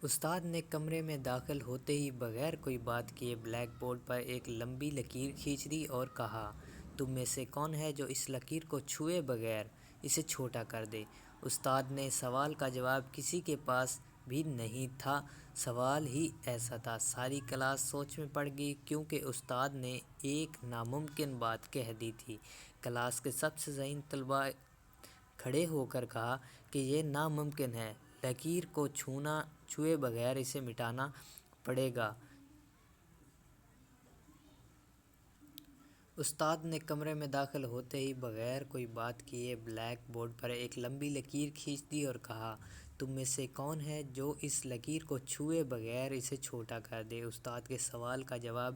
استاد نے کمرے میں داخل ہوتے ہی بغیر کوئی بات کیے بلیک بورڈ پر ایک لمبی لکیر کھینچ دی اور کہا، تم میں سے کون ہے جو اس لکیر کو چھوئے بغیر اسے چھوٹا کر دے؟ استاد نے سوال کا جواب کسی کے پاس بھی نہیں تھا۔ سوال ہی ایسا تھا۔ ساری کلاس سوچ میں پڑ گئی کیونکہ استاد نے ایک ناممکن بات کہہ دی تھی۔ کلاس کے سب سے ذہین طلباء کھڑے ہو کر کہا کہ یہ ناممکن ہے، لکیر کو چھوئے بغیر اسے مٹانا پڑے گا۔ استاد نے کمرے میں داخل ہوتے ہی بغیر کوئی بات کیے بلیک بورڈ پر ایک لمبی لکیر کھینچ دی اور کہا، تم میں سے کون ہے جو اس لکیر کو چھوئے بغیر اسے چھوٹا کر دے؟ استاد کے سوال کا جواب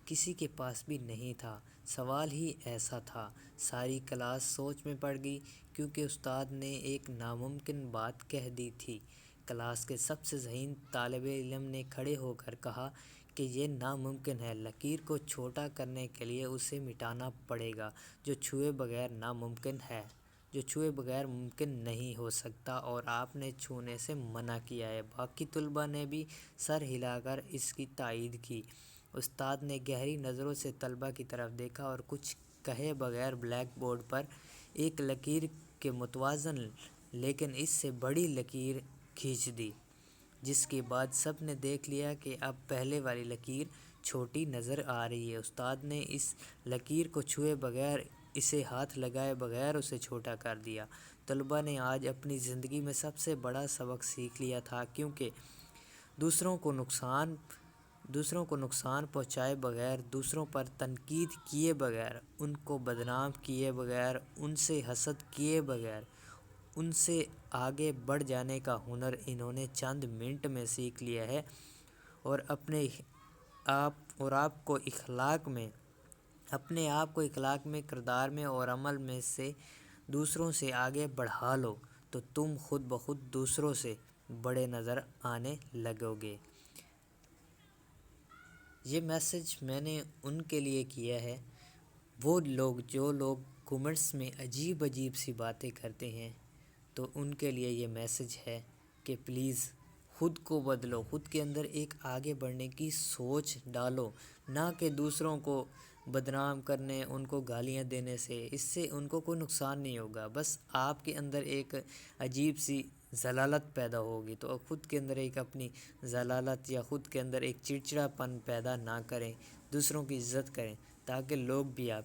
کسی کے پاس بھی نہیں تھا۔ سوال ہی ایسا تھا۔ ساری کلاس سوچ میں پڑ گئی کیونکہ استاد نے ایک ناممکن بات کہہ دی تھی۔ کلاس کے سب سے ذہین طالب علم نے کھڑے ہو کر کہا کہ یہ ناممکن ہے، لکیر کو چھوٹا کرنے کے لیے اسے مٹانا پڑے گا، جو چھوئے بغیر ناممکن ہے، جو چھوئے بغیر ممکن نہیں ہو سکتا اور آپ نے چھونے سے منع کیا ہے۔ باقی طلباء نے بھی سر ہلا کر اس کی تائید کی۔ استاد نے گہری نظروں سے طلباء کی طرف دیکھا اور کچھ کہے بغیر بلیک بورڈ پر ایک لکیر کے متوازن لیکن اس سے بڑی لکیر کھینچ دی، جس کے بعد سب نے دیکھ لیا کہ اب پہلے والی لکیر چھوٹی نظر آ رہی ہے۔ استاد نے اس لکیر کو چھوئے بغیر، اسے ہاتھ لگائے بغیر اسے چھوٹا کر دیا۔ طلباء نے آج اپنی زندگی میں سب سے بڑا سبق سیکھ لیا تھا، کیونکہ دوسروں کو نقصان پہنچائے بغیر، دوسروں پر تنقید کیے بغیر، ان کو بدنام کیے بغیر، ان سے حسد کیے بغیر، ان سے آگے بڑھ جانے کا ہنر انہوں نے چند منٹ میں سیکھ لیا ہے اور اپنے آپ کو اخلاق میں، کردار میں اور عمل میں سے دوسروں سے آگے بڑھا لو تو تم خود بخود دوسروں سے بڑے نظر آنے لگو گے۔ یہ میسج میں نے ان کے لیے کیا ہے، جو لوگ کمنٹس میں عجیب سی باتیں کرتے ہیں، تو ان کے لیے یہ میسج ہے کہ پلیز خود کو بدلو، خود کے اندر ایک آگے بڑھنے کی سوچ ڈالو، نہ کہ دوسروں کو بدنام کرنے، ان کو گالیاں دینے سے۔ اس سے ان کو کوئی نقصان نہیں ہوگا، بس آپ کے اندر ایک عجیب سی ذلالت پیدا ہوگی۔ تو خود کے اندر ایک اپنی ذلالت یا خود کے اندر ایک چڑچڑاپن پیدا نہ کریں، دوسروں کی عزت کریں تاکہ لوگ بھی آپ